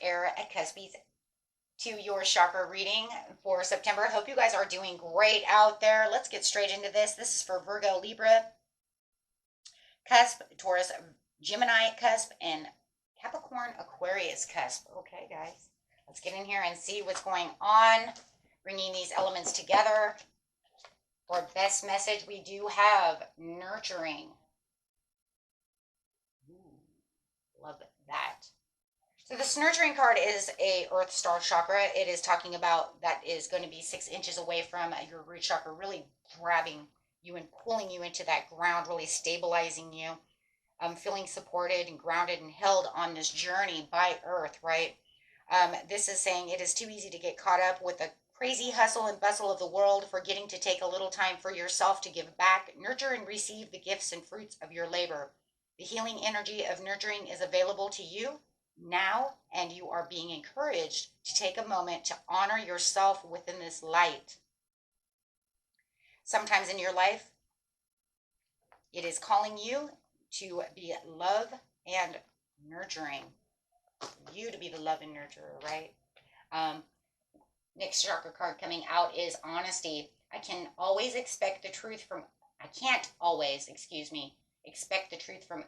Air at Cuspies to your chakra reading for September. Hope you guys are doing great out there. Let's get straight into this. This is for Virgo, Libra, Cusp, Taurus, Gemini Cusp, and Capricorn, Aquarius Cusp. Okay, guys, let's get in here and see what's going on. Bringing these elements together. For best message, we do have nurturing. Love that. So this nurturing card is a Earth Star chakra. It is talking about that is going to be 6 inches away from your root chakra, really grabbing you and pulling you into that ground, really stabilizing you, feeling supported and grounded and held on this journey by Earth, right? This is saying it is too easy to get caught up with the crazy hustle and bustle of the world, forgetting to take a little time for yourself to give back, nurture, and receive the gifts and fruits of your labor. The healing energy of nurturing is available to you now, and you are being encouraged to take a moment to honor yourself within this light. Sometimes in your life, it is calling you to be love and nurturing. You to be the love and nurturer, right? Next chakra card coming out is honesty. I can't always, expect the truth from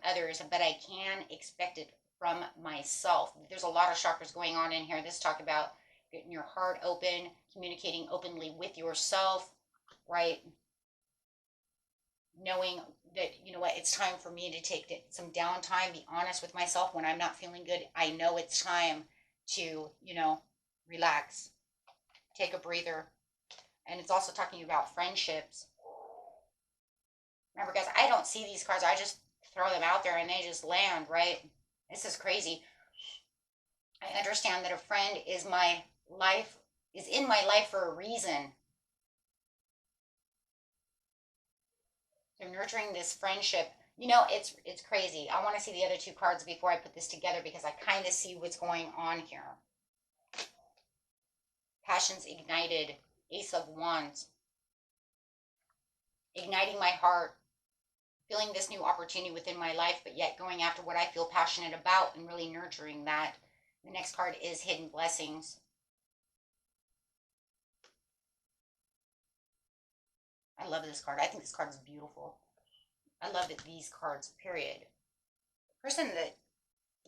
others, but I can expect it from myself. There's a lot of chakras going on in here. This talk about getting your heart open, communicating openly with yourself, right? Knowing that, you know what, it's time for me to take some downtime, be honest with myself when I'm not feeling good. I know it's time to, relax, take a breather. And it's also talking about friendships. Remember, guys, I don't see these cards. I just throw them out there and they just land, right? This is crazy. I understand that a friend is in my life for a reason. So nurturing this friendship, it's crazy. I want to see the other 2 cards before I put this together because I kind of see what's going on here. Passions ignited, Ace of Wands. Igniting my heart, feeling this new opportunity within my life, but yet going after what I feel passionate about and really nurturing that. The next card is Hidden Blessings. I love this card. I think this card is beautiful. I love these cards, period. The person that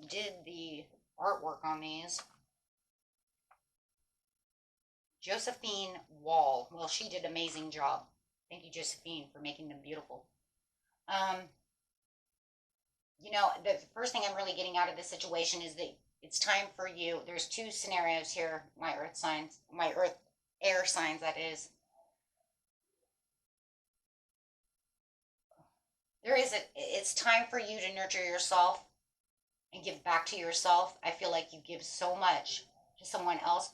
did the artwork on these, Josephine Wall. Well, she did an amazing job. Thank you, Josephine, for making them beautiful. The first thing I'm really getting out of this situation is that it's time for you. There's 2 scenarios here, my earth air signs, that is. It's time for you to nurture yourself and give back to yourself. I feel like you give so much to someone else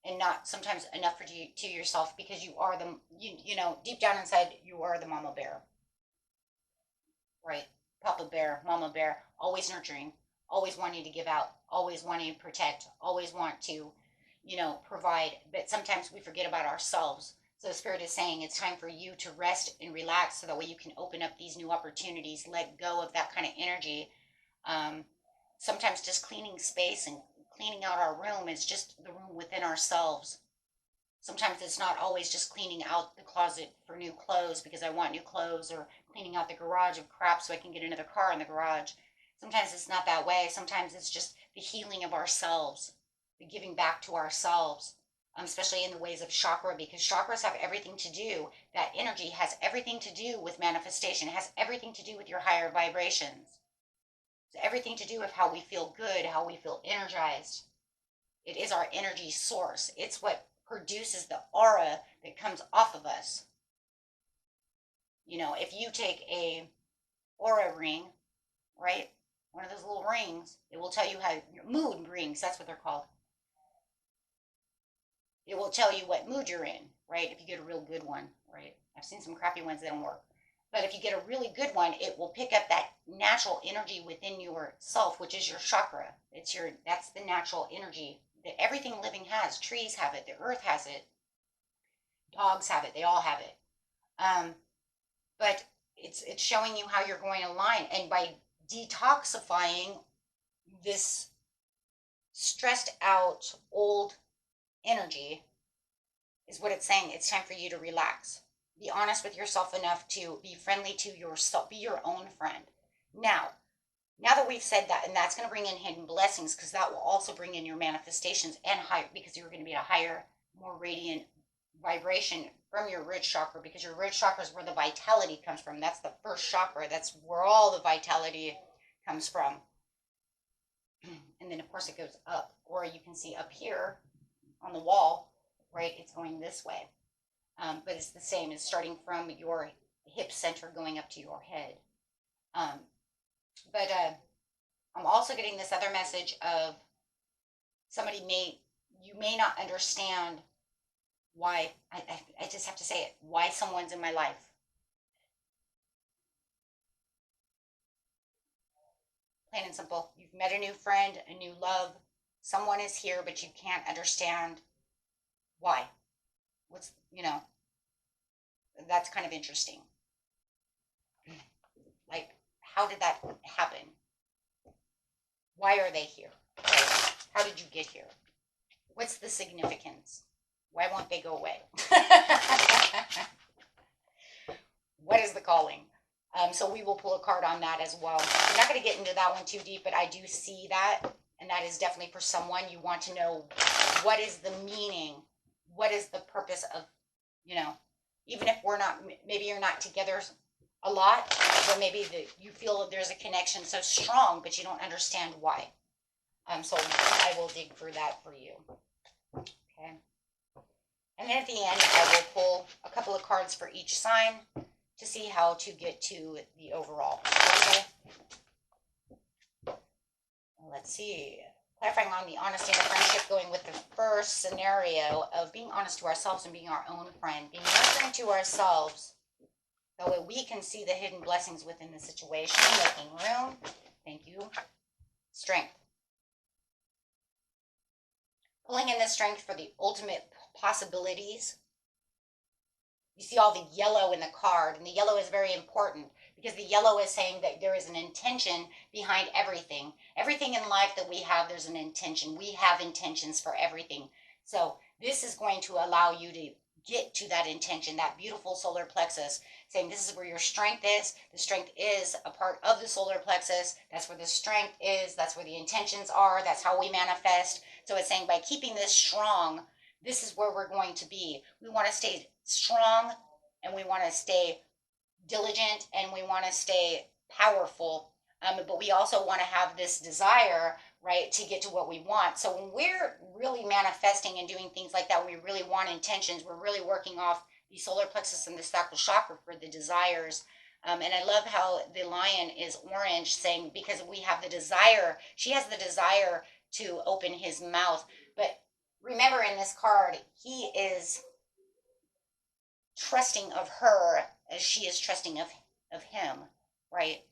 and not sometimes enough to yourself, because you are deep down inside, you are the mama bear, right? Papa bear, mama bear, always nurturing, always wanting to give out, always wanting to protect, always want to, provide. But sometimes we forget about ourselves. So the Spirit is saying it's time for you to rest and relax so that way you can open up these new opportunities, let go of that kind of energy. Sometimes just cleaning space and cleaning out our room is just the room within ourselves. Sometimes it's not always just cleaning out the closet for new clothes because I want new clothes, or cleaning out the garage of crap so I can get another car in the garage. Sometimes it's not that way. Sometimes it's just the healing of ourselves, the giving back to ourselves, especially in the ways of chakra, because chakras have everything to do. That energy has everything to do with manifestation. It has everything to do with your higher vibrations. Everything to do with how we feel good, how we feel energized. It is our energy source. It's what produces the aura that comes off of us. If you take a aura ring, right, one of those little rings, it will tell you how your mood rings. That's what they're called. It will tell you what mood you're in, right? If you get a real good one, right? I've seen some crappy ones that don't work. But if you get a really good one, it will pick up that natural energy within yourself, which is your chakra. That's the natural energy that everything living has. Trees have it, the earth has it, dogs have it, they all have it. But it's showing you how you're going to align, and by detoxifying this stressed out old energy is what it's saying. It's time for you to relax. Be honest with yourself enough to be friendly to yourself. Be your own friend. Now that we've said that, and that's going to bring in hidden blessings, because that will also bring in your manifestations and higher, because you're going to be a higher, more radiant vibration from your root chakra, because your root chakra is where the vitality comes from. That's the first chakra. That's where all the vitality comes from. And then, of course, it goes up, or you can see up here on the wall, right? It's going this way. But it's the same. It's starting from your hip center going up to your head. But I'm also getting this other message of you may not understand why, I just have to say it, why someone's in my life. Plain and simple. You've met a new friend, a new love. Someone is here, but you can't understand why. That's kind of interesting. Like, how did that happen? Why are they here? Like, how did you get here? What's the significance? Why won't they go away? What is the calling? So we will pull a card on that as well. I'm not going to get into that one too deep, but I do see that, and that is definitely for someone. You want to know what is the meaning, what is the purpose of, even if maybe you're not together a lot, but maybe you feel there's a connection so strong, but you don't understand why. So I will dig through that for you. Okay. And then at the end, I will pull a couple of cards for each sign to see how to get to the overall. Okay. Let's see. Clarifying on the honesty and the friendship, going with the first scenario of being honest to ourselves and being our own friend, being nurturing to ourselves, that way we can see the hidden blessings within the situation, making room. Thank you. Strength. Pulling in the strength for the ultimate possibilities. You see all the yellow in the card, and the yellow is very important because the yellow is saying that there is an intention behind everything. Everything in life that we have, there's an intention. We have intentions for everything. So this is going to allow you to get to that intention, that beautiful solar plexus, saying this is where your strength is. The strength is a part of the solar plexus. That's where the strength is. That's where the intentions are. That's how we manifest. So it's saying by keeping this strong, this is where we're going to be. We want to stay strong, and we want to stay diligent, and we want to stay powerful. But we also want to have this desire, right, to get to what we want. So when we're really manifesting and doing things like that, we really want intentions. We're really working off the solar plexus and the sacral chakra for the desires. And I love how the lion is orange, saying because we have the desire, she has the desire to open his mouth. But remember, in this card, he is trusting of her as she is trusting of him, right?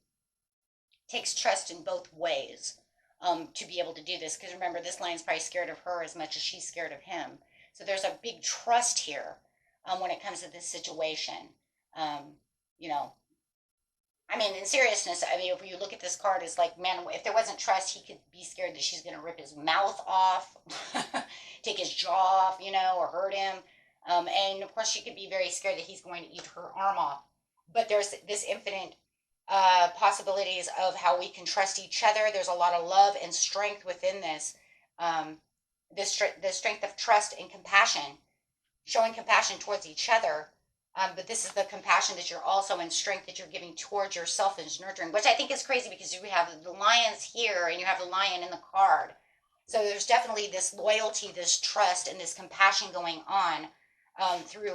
Takes trust in both ways to be able to do this. Because remember, this lion's probably scared of her as much as she's scared of him. So there's a big trust here when it comes to this situation. I mean, in seriousness, I mean, if you look at this card, it's like, man, if there wasn't trust, he could be scared that she's going to rip his mouth off, take his jaw off, or hurt him. And of course, she could be very scared that he's going to eat her arm off. But there's this infinite possibilities of how we can trust each other. There's a lot of love and strength within this. The strength of trust and compassion, showing compassion towards each other. But this is the compassion that you're also in strength that you're giving towards yourself and nurturing, which I think is crazy because you have the lions here and you have the lion in the card. So there's definitely this loyalty, this trust, and this compassion going on through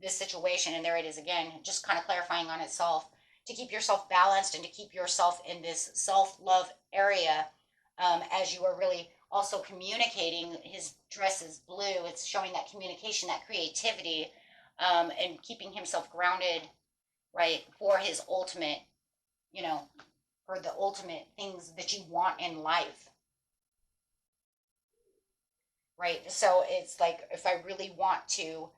this situation. And there it is again, just kind of clarifying on itself to keep yourself balanced and to keep yourself in this self-love area as you are really also communicating. His dress is blue. It's showing that communication, that creativity, and keeping himself grounded, right, for his ultimate, for the ultimate things that you want in life, right? So it's like, if I really want to,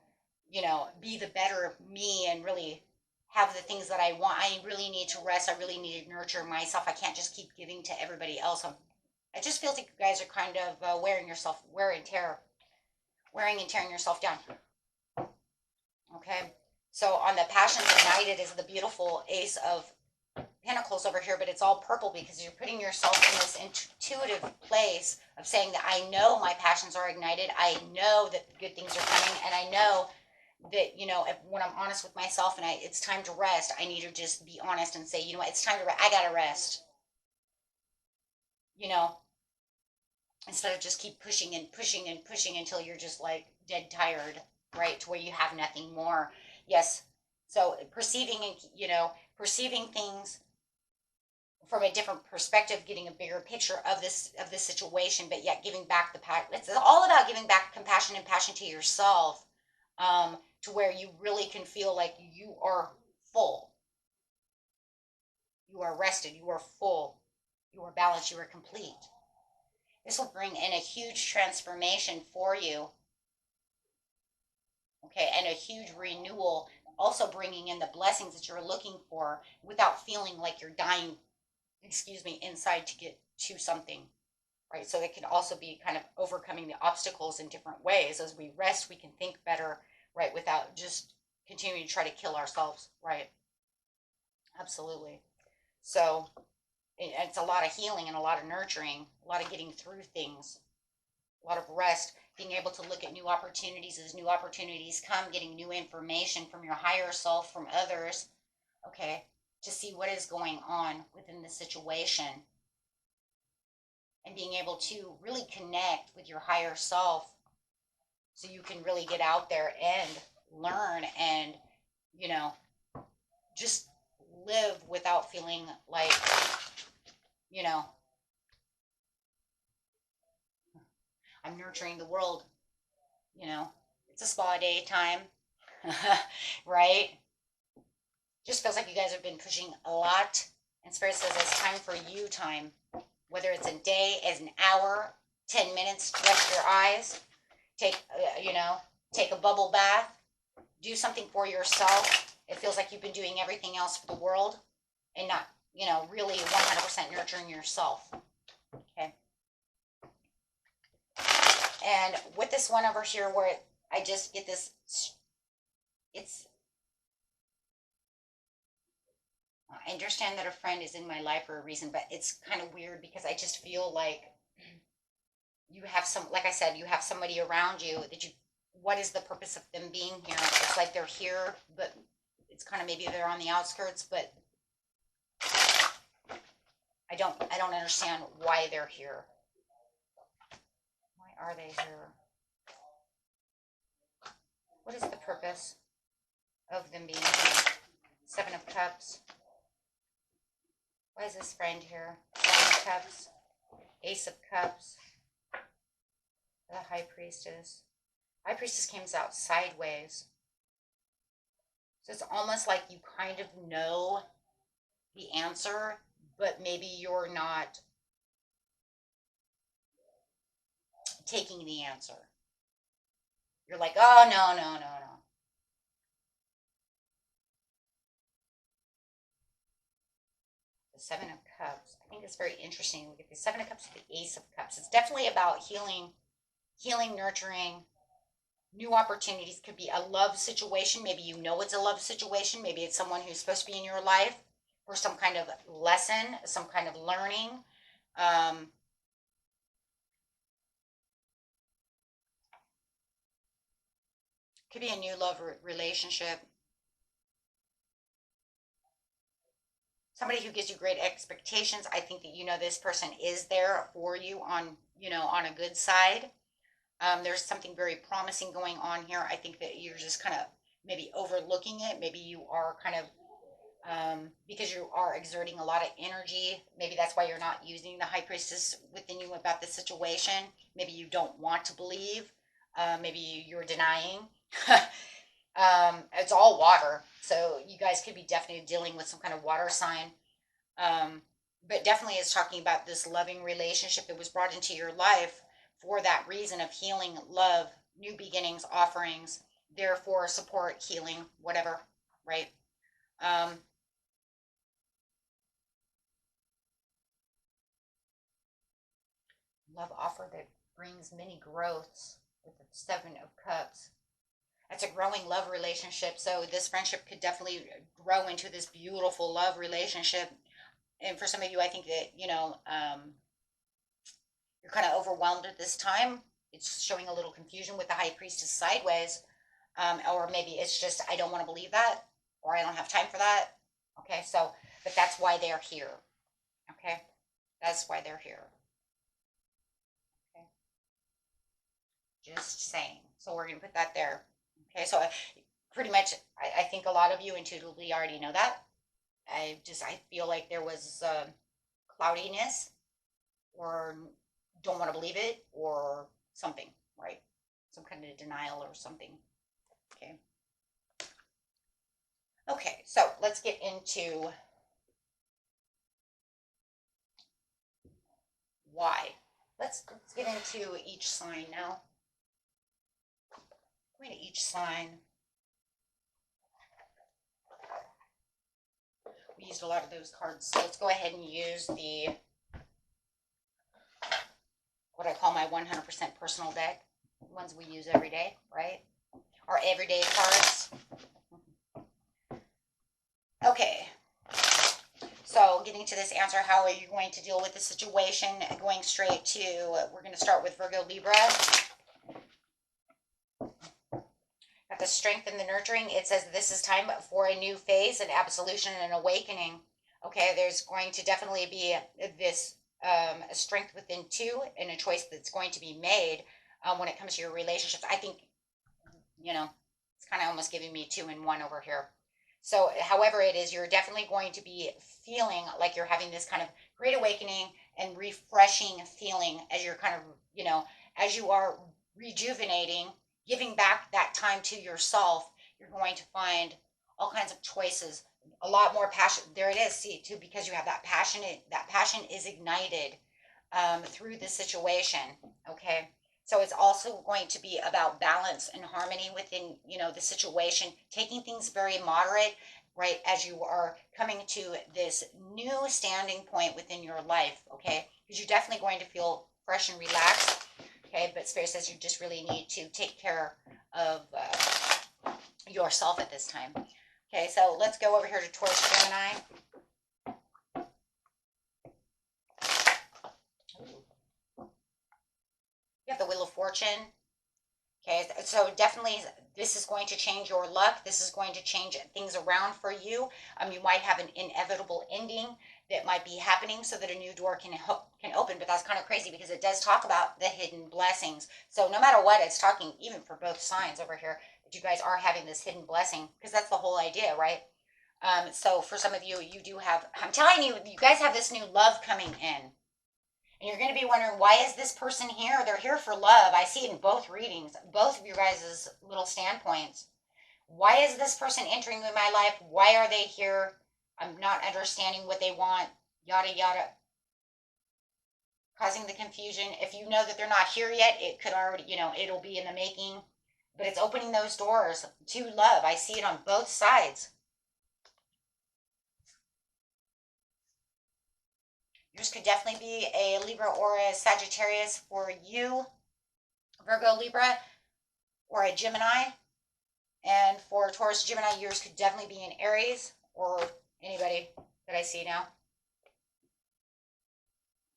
be the better me and really have the things that I want, I really need to rest. I really need to nurture myself. I can't just keep giving to everybody else. I just feel like you guys are kind of wearing and tearing yourself down. Okay. So on the passions ignited is the beautiful Ace of Pentacles over here, but it's all purple because you're putting yourself in this intuitive place of saying that I know my passions are ignited. I know that good things are coming, and I know that, when I'm honest with myself and it's time to rest, I need to just be honest and say, you know what, it's time to rest. I gotta rest. You know, instead of just keep pushing and pushing and pushing until you're just like dead tired, right? To where you have nothing more. Yes. So perceiving and, perceiving things from a different perspective, getting a bigger picture of this situation, but yet giving back it's all about giving back compassion and passion to yourself, to where you really can feel like you are full, you are rested, you are full, you are balanced, you are complete. This will bring in a huge transformation for you, okay, and a huge renewal, also bringing in the blessings that you're looking for without feeling like you're dying, inside to get to something, right? So it can also be kind of overcoming the obstacles in different ways. As we rest, we can think better, right, without just continuing to try to kill ourselves, right? Absolutely. So it's a lot of healing and a lot of nurturing, a lot of getting through things, a lot of rest, being able to look at new opportunities as new opportunities come, getting new information from your higher self, from others, okay, to see what is going on within the situation, and being able to really connect with your higher self so you can really get out there and learn and, just live without feeling like, I'm nurturing the world, it's a spa day time, right? Just feels like you guys have been pushing a lot, and Spirit says it's time for you time, whether it's a day, as an hour, 10 minutes, rest your eyes, take a bubble bath, do something for yourself. It feels like you've been doing everything else for the world and not, really 100% nurturing yourself. Okay. And with this one over here, where I just get this, I understand that a friend is in my life for a reason, but it's kind of weird because I just feel like you have like I said, you have somebody around you that what is the purpose of them being here? It's like they're here, but it's kind of maybe they're on the outskirts, but I don't understand why they're here. Why are they here? What is the purpose of them being here? Seven of Cups. Why is this friend here? Seven of Cups. Ace of Cups. The High Priestess. High Priestess comes out sideways. So it's almost like you kind of know the answer, but maybe you're not taking the answer. You're like, oh, no, no, no, no. The Seven of Cups. I think it's very interesting. We get the Seven of Cups with the Ace of Cups. It's definitely about healing, nurturing, new opportunities. Could be a love situation. Maybe it's a love situation. Maybe it's someone who's supposed to be in your life for some kind of lesson, some kind of learning. Could be a new love relationship. Somebody who gives you great expectations. I think that this person is there for you on on a good side. There's something very promising going on here. I think that you're just kind of maybe overlooking it. Maybe you are kind of because you are exerting a lot of energy. Maybe that's why you're not using the High Priestess within you about the situation. Maybe you don't want to believe. Maybe you're denying. It's all water, so you guys could be definitely dealing with some kind of water sign. But definitely is talking about this loving relationship that was brought into your life for that reason of healing, love, new beginnings, offerings, therefore support, healing, whatever, right? love offer that brings many growths with the Seven of Cups. That's a growing love relationship. So this friendship could definitely grow into this beautiful love relationship. And for some of you, I think that, you're kind of overwhelmed at this time. It's showing a little confusion with the High Priestess sideways. Or maybe it's just, I don't want to believe that, or I don't have time for that. Okay, so, but that's why they're here. Okay, that's why they're here. Okay, just saying. So we're going to put that there. Okay, so pretty much, I think a lot of you intuitively already know that. I feel like there was cloudiness, or don't want to believe it, or something, right? Some kind of denial or something. Okay. Okay, so let's get into why. Let's get into each sign now. Going to each sign. We used a lot of those cards, so let's go ahead and use the, what I call my 100% personal deck, ones we use every day, right? Our everyday cards. Okay, so getting to this answer, how are you going to deal with the situation? Going straight to, we're going to start with Virgo Libra. Got the strength and the nurturing. It says this is time for a new phase, an absolution, and an awakening. Okay, there's going to definitely be this a strength within two, and a choice that's going to be made when it comes to your relationships. I think, it's kind of almost giving me 2 in 1 over here. So however it is, you're definitely going to be feeling like you're having this kind of great awakening and refreshing feeling as you're kind of, as you are rejuvenating, giving back that time to yourself. You're going to find all kinds of choices, a lot more passion. There it is, see, too, because you have that passion is ignited through the situation, okay? So it's also going to be about balance and harmony within, the situation, taking things very moderate, right, as you are coming to this new standing point within your life, okay? Because you're definitely going to feel fresh and relaxed, okay? But Spirit says you just really need to take care of yourself at this time. Okay, so let's go over here to Taurus, Gemini. You have the Wheel of Fortune. Okay, so definitely this is going to change your luck. This is going to change things around for you. You might have an inevitable ending that might be happening so that a new door can open, but that's kind of crazy because it does talk about the hidden blessings. So no matter what, it's talking even for both signs over here that you guys are having this hidden blessing, because that's the whole idea, right? So for some of you, you do have, I'm telling you, you guys have this new love coming in. And you're going to be wondering, why is this person here? They're here for love. I see it in both readings, both of you guys' little standpoints. Why is this person entering in my life? Why are they here? I'm not understanding what they want, yada, yada. Causing the confusion. If you know that they're not here yet, it could already, it'll be in the making. But it's opening those doors to love. I see it on both sides. Yours could definitely be a Libra or a Sagittarius for you, Virgo, Libra, or a Gemini. And for Taurus, Gemini, yours could definitely be an Aries or anybody that I see now.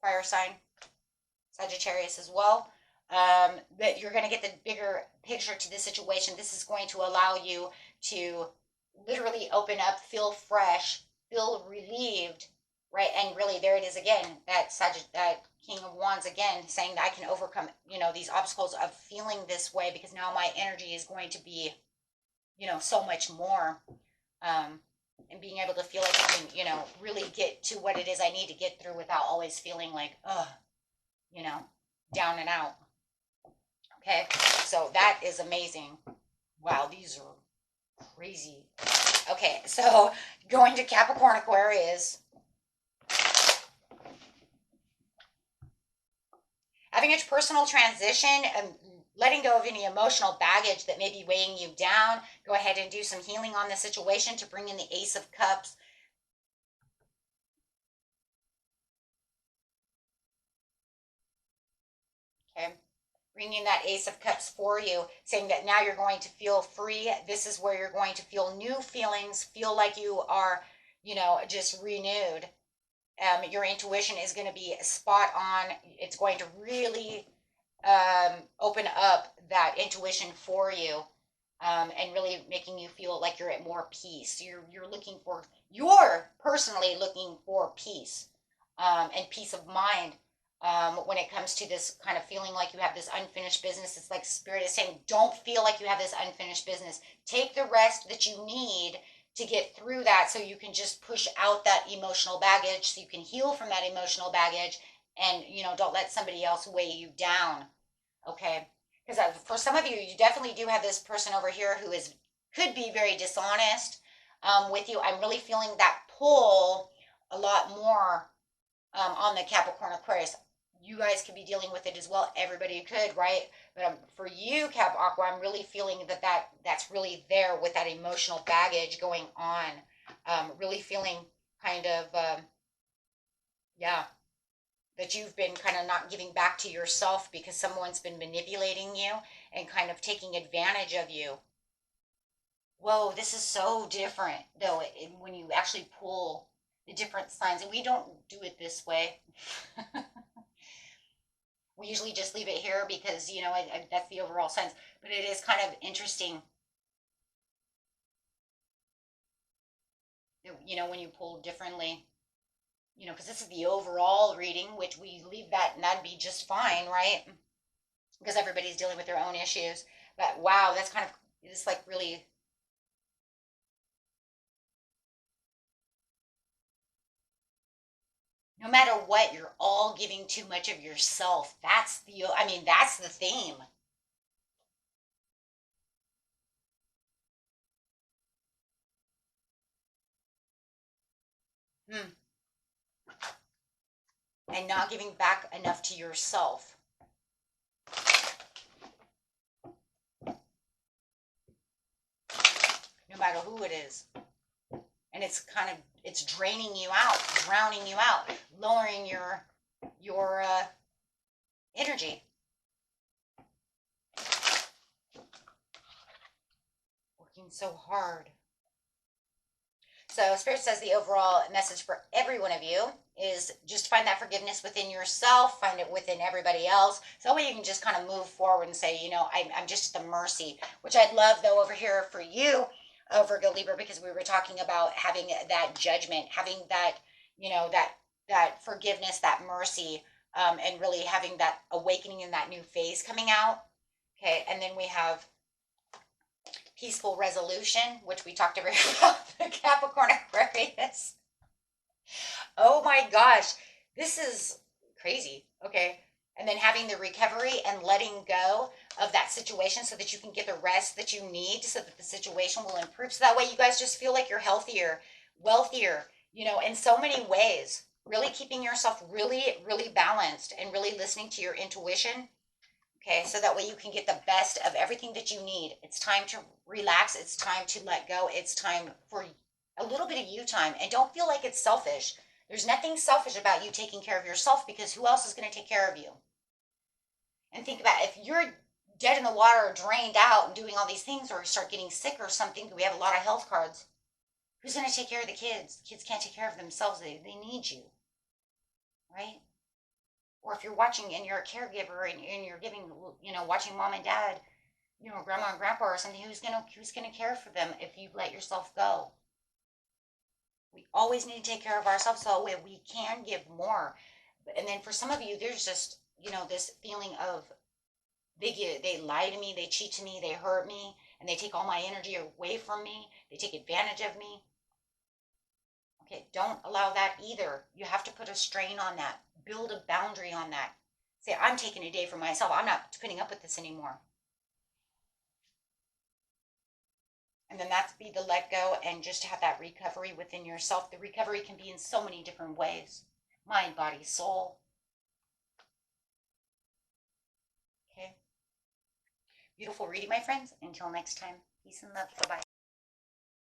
Fire sign, Sagittarius as well. That you're going to get the bigger picture to this situation. This is going to allow you to literally open up, feel fresh, feel relieved, right? And really, there it is again, that King of Wands again, saying that I can overcome, these obstacles of feeling this way because now my energy is going to be, so much more. And being able to feel like I can, really get to what it is I need to get through without always feeling like, down and out. Okay, so that is amazing. Wow, these are crazy. Okay, so going to Capricorn, Aquarius. Having a personal transition and letting go of any emotional baggage that may be weighing you down. Go ahead and do some healing on the situation to bring in the Ace of Cups. Okay. Bringing that Ace of Cups for you, saying that now you're going to feel free. This is where you're going to feel new feelings, feel like you are, just renewed. Your intuition is going to be spot on. It's going to really open up that intuition for you, and really making you feel like you're at more peace. You're personally looking for peace, and peace of mind. When it comes to this kind of feeling like you have this unfinished business, it's like Spirit is saying, don't feel like you have this unfinished business. Take the rest that you need to get through that, so you can just push out that emotional baggage, so you can heal from that emotional baggage, and don't let somebody else weigh you down. Okay, because for some of you, you definitely do have this person over here who could be very dishonest with you. I'm really feeling that pull a lot more on the Capricorn Aquarius. You guys could be dealing with it as well. Everybody could, right? But for you, Cap Aqua, I'm really feeling that's really there with that emotional baggage going on. Really feeling kind of, yeah, that you've been kind of not giving back to yourself because someone's been manipulating you and kind of taking advantage of you. Whoa, this is so different, though, when you actually pull the different signs. And we don't do it this way. We usually just leave it here because, that's the overall sense. But it is kind of interesting, when you pull differently. Because this is the overall reading, which we leave that, and that'd be just fine, right? Because everybody's dealing with their own issues. But wow, that's kind of, it's like really, no matter what, you're all giving too much of yourself. That's the theme. Hmm. And not giving back enough to yourself, no matter who it is. And it's draining you out, drowning you out, lowering your energy. Working so hard. So Spirit says the overall message for every one of you is just find that forgiveness within yourself, find it within everybody else. So that way you can just kind of move forward and say, I'm just at the mercy, which I'd love though over here for you, Virgo Libra, because we were talking about having that judgment, having that, that forgiveness, that mercy, and really having that awakening in that new phase coming out. Okay, and then we have peaceful resolution, which we talked about the Capricorn Aquarius. Oh my gosh, this is crazy. Okay. And then having the recovery and letting go of that situation so that you can get the rest that you need so that the situation will improve. So that way you guys just feel like you're healthier, wealthier, in so many ways. Really keeping yourself really, really balanced and really listening to your intuition. Okay, so that way you can get the best of everything that you need. It's time to relax. It's time to let go. It's time for a little bit of you time. And don't feel like it's selfish. There's nothing selfish about you taking care of yourself, because who else is going to take care of you? And think about it, if you're dead in the water or drained out and doing all these things, or start getting sick or something, we have a lot of health cards. Who's going to take care of the kids? Kids can't take care of themselves. They need you, right? Or if you're watching and you're a caregiver and you're giving, watching mom and dad, grandma and grandpa or something, who's gonna care for them if you let yourself go? We always need to take care of ourselves so we can give more. And then for some of you, there's just, this feeling of they lie to me, they cheat to me, they hurt me, and they take all my energy away from me. They take advantage of me. Okay, don't allow that either. You have to put a strain on that. Build a boundary on that. Say, I'm taking a day for myself. I'm not putting up with this anymore. And then that's be the let go and just have that recovery within yourself. The recovery can be in so many different ways. Mind, body, soul. Okay. Beautiful reading, my friends. Until next time, peace and love. Bye-bye.